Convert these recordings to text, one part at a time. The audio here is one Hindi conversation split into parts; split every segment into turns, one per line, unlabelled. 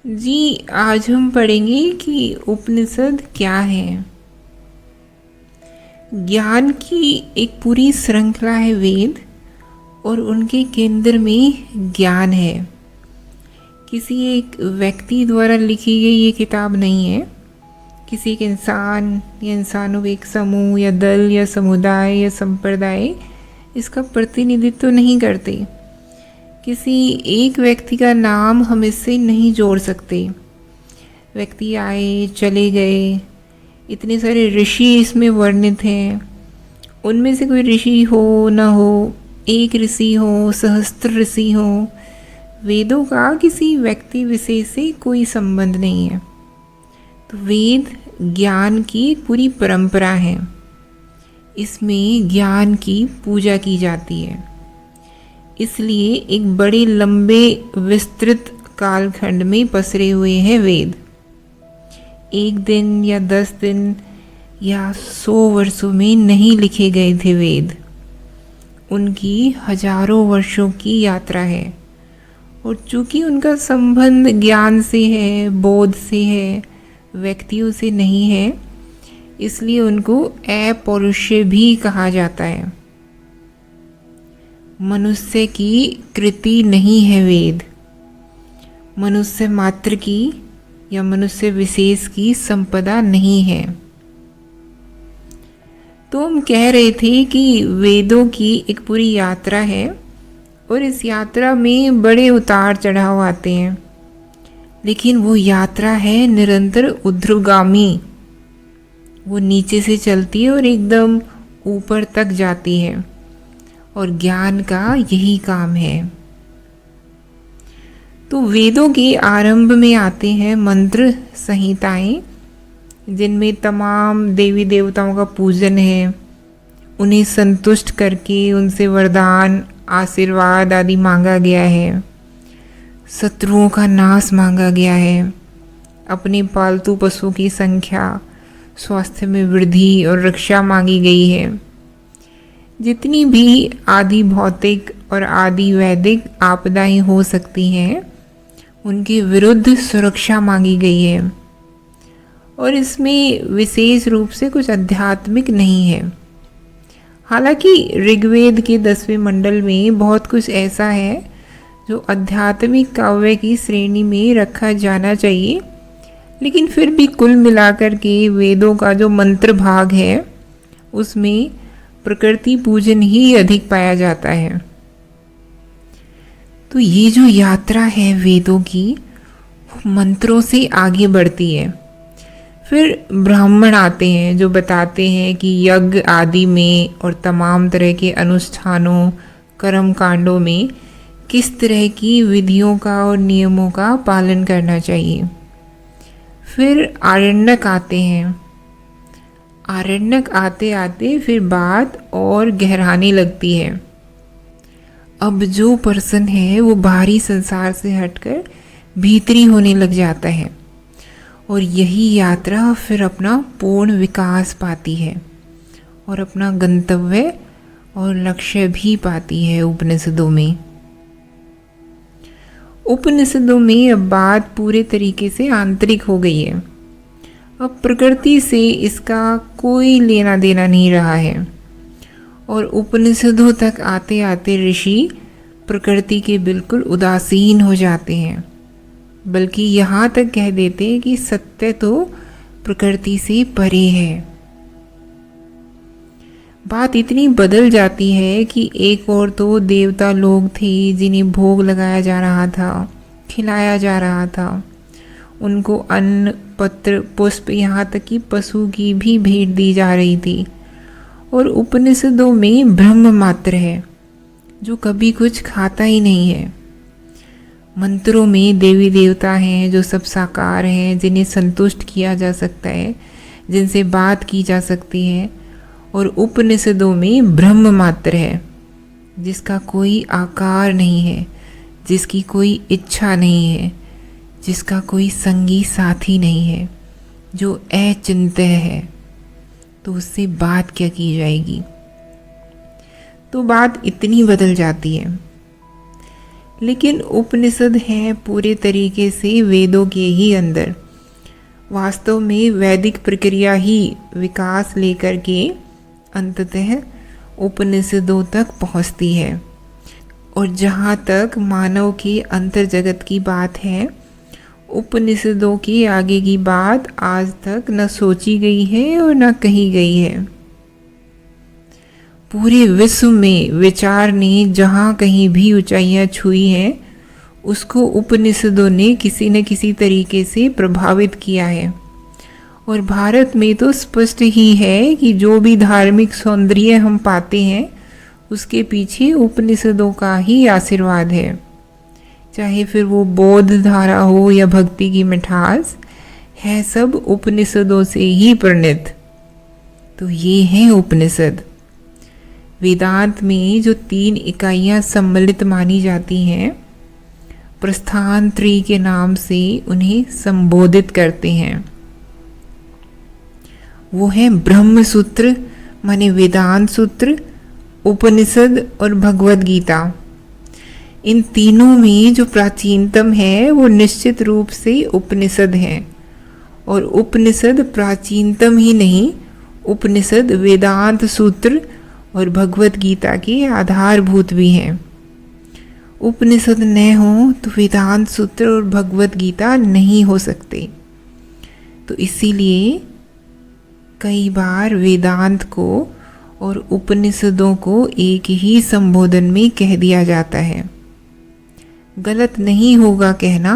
जी, आज हम पढ़ेंगे कि उपनिषद क्या है। ज्ञान की एक पूरी श्रृंखला है वेद, और उनके केंद्र में ज्ञान है। किसी एक व्यक्ति द्वारा लिखी गई ये किताब नहीं है। किसी एक इंसान या इंसानों के एक समूह या दल या समुदाय या संप्रदाय इसका प्रतिनिधित्व नहीं करते। किसी एक व्यक्ति का नाम हम इससे नहीं जोड़ सकते। व्यक्ति आए चले गए, इतने सारे ऋषि इसमें वर्णित हैं। उनमें से कोई ऋषि हो न हो, एक ऋषि हो, सहस्त्र ऋषि हो, वेदों का किसी व्यक्ति विशेष से कोई संबंध नहीं है। तो वेद ज्ञान की एक पूरी परंपरा है। इसमें ज्ञान की पूजा की जाती है। इसलिए एक बड़े लंबे विस्तृत कालखंड में पसरे हुए हैं वेद। एक दिन या 10 दिन या 100 वर्षों में नहीं लिखे गए थे वेद। उनकी हजारों वर्षों की यात्रा है, और चूंकि उनका संबंध ज्ञान से है, बोध से है, व्यक्तियों से नहीं है, इसलिए उनको अपौरुषेय भी कहा जाता है। मनुष्य की कृति नहीं है वेद। मनुष्य मात्र की या मनुष्य विशेष की संपदा नहीं है। तो हम कह रहे थे कि वेदों की एक पूरी यात्रा है, और इस यात्रा में बड़े उतार चढ़ाव आते हैं, लेकिन वो यात्रा है निरंतर ऊर्ध्वगामी। वो नीचे से चलती है और एकदम ऊपर तक जाती है, और ज्ञान का यही काम है। तो वेदों के आरंभ में आते हैं मंत्र संहिताएं, जिनमें तमाम देवी देवताओं का पूजन है। उन्हें संतुष्ट करके उनसे वरदान, आशीर्वाद आदि मांगा गया है। शत्रुओं का नाश मांगा गया है। अपने पालतू पशुओं की संख्या, स्वास्थ्य में वृद्धि और रक्षा मांगी गई है। जितनी भी आदि भौतिक और आदि वैदिक आपदाएं हो सकती हैं, उनके विरुद्ध सुरक्षा मांगी गई है। और इसमें विशेष रूप से कुछ आध्यात्मिक नहीं है। हालांकि ऋग्वेद के 10वें मंडल में बहुत कुछ ऐसा है जो आध्यात्मिक काव्य की श्रेणी में रखा जाना चाहिए, लेकिन फिर भी कुल मिलाकर के वेदों का जो मंत्र भाग है, उसमें प्रकृति पूजन ही अधिक पाया जाता है। तो ये जो यात्रा है वेदों की, वो मंत्रों से आगे बढ़ती है। फिर ब्राह्मण आते हैं जो बताते हैं कि यज्ञ आदि में और तमाम तरह के अनुष्ठानों, कर्म कांडों में किस तरह की विधियों का और नियमों का पालन करना चाहिए। फिर आरण्यक आते हैं। आरण्यक आते आते फिर बात और गहराने लगती है। अब जो पर्सन है वो बाहरी संसार से हटकर भीतरी होने लग जाता है, और यही यात्रा फिर अपना पूर्ण विकास पाती है और अपना गंतव्य और लक्ष्य भी पाती है उपनिषदों में। उपनिषदों में अब बात पूरे तरीके से आंतरिक हो गई है। अब प्रकृति से इसका कोई लेना देना नहीं रहा है, और उपनिषदों तक आते आते ऋषि प्रकृति के बिल्कुल उदासीन हो जाते हैं, बल्कि यहाँ तक कह देते हैं कि सत्य तो प्रकृति से परे है। बात इतनी बदल जाती है कि एक और तो देवता लोग थे जिन्हें भोग लगाया जा रहा था, खिलाया जा रहा था। उनको अन्न, पत्र, पुष्प, यहाँ तक कि पशु की भी भेंट दी जा रही थी। और उपनिषदों में ब्रह्म मात्र है जो कभी कुछ खाता ही नहीं है। मंत्रों में देवी देवता हैं जो सब साकार हैं, जिन्हें संतुष्ट किया जा सकता है, जिनसे बात की जा सकती है। और उपनिषदों में ब्रह्म मात्र है जिसका कोई आकार नहीं है, जिसकी कोई इच्छा नहीं है, जिसका कोई संगी साथी नहीं है, जो अचिंत्य है। तो उससे बात क्या की जाएगी। तो बात इतनी बदल जाती है। लेकिन उपनिषद हैं पूरे तरीके से वेदों के ही अंदर। वास्तव में वैदिक प्रक्रिया ही विकास लेकर के अंततः उपनिषदों तक पहुंचती है। और जहाँ तक मानव के अंतर जगत की बात है, उपनिषदों के आगे की बात आज तक न सोची गई है और न कही गई है। पूरे विश्व में विचार ने जहाँ कहीं भी ऊंचाइयाँ छुई हैं, उसको उपनिषदों ने किसी न किसी तरीके से प्रभावित किया है। और भारत में तो स्पष्ट ही है कि जो भी धार्मिक सौंदर्य हम पाते हैं उसके पीछे उपनिषदों का ही आशीर्वाद है। चाहे फिर वो बौद्ध धारा हो या भक्ति की मिठास, है सब उपनिषदों से ही प्रणीत। तो ये हैं उपनिषद। वेदांत में जो 3 इकाइयाँ सम्मिलित मानी जाती हैं, प्रस्थान त्रयी के नाम से उन्हें संबोधित करते हैं। वो है ब्रह्म सूत्र माने वेदांत सूत्र, उपनिषद और भगवद गीता। इन तीनों में जो प्राचीनतम है वो निश्चित रूप से उपनिषद है। और उपनिषद प्राचीनतम ही नहीं, उपनिषद वेदांत सूत्र और भगवद गीता के आधारभूत भी हैं। उपनिषद न हो तो वेदांत सूत्र और भगवद गीता नहीं हो सकते। तो इसीलिए कई बार वेदांत को और उपनिषदों को एक ही संबोधन में कह दिया जाता है। गलत नहीं होगा कहना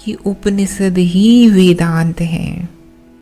कि उपनिषद ही वेदांत हैं।